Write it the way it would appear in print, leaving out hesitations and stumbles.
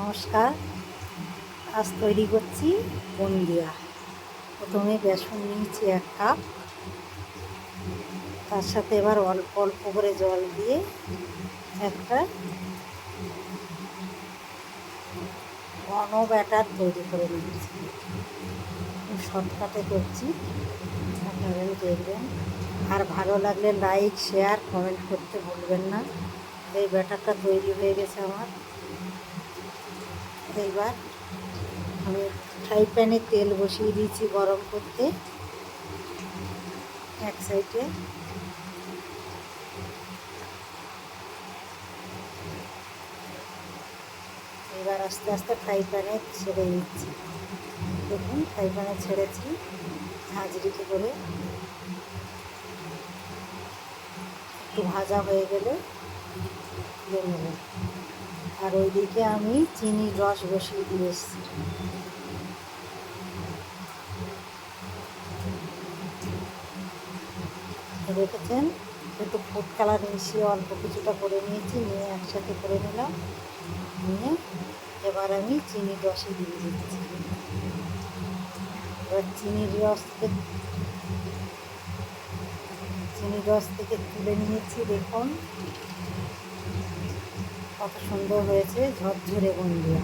নমস্কার। আজ তৈরি করছি বুন্দিয়া। প্রথমে বেসন নিয়েছি 1 কাপ, তার সাথে এবার অল্প অল্প করে জল দিয়ে একটা ঘন ব্যাটার তৈরি করে নিয়েছি। শর্টকাটে করছি, আপনারাও দেখবেন। আর ভালো লাগলে লাইক, শেয়ার, কমেন্ট করতে ভুলবেন না। এই ব্যাটারটা তৈরি হয়ে গেছে আমার। এইবার আমি ফ্রাই প্যানে তেল বসিয়ে দিয়েছি গরম করতে। এক সাইডে এবার আস্তে আস্তে ফ্রাই প্যানে ছেড়ে দিচ্ছি। দেখুন ফ্রাই প্যানে ছেড়েছি ঝাঁঝরিতে করে। একটু ভাজা হয়ে গেলে তুলে নেব। আর ওইদিকে আমি চিনির রস বসিয়ে দিয়ে এসেছি। দেখেছেন, একটু ফুড কালার মিশিয়ে অল্প কিছুটা করে নিয়েছি, নিয়ে একসাথে করে নিলাম। নিয়ে এবার আমি চিনির রসে দিয়ে দিচ্ছি। এবার চিনির রস থেকে তুলে নিয়েছি। দেখুন কত সুন্দর হয়েছে ঝরঝরে বুন্দিয়া।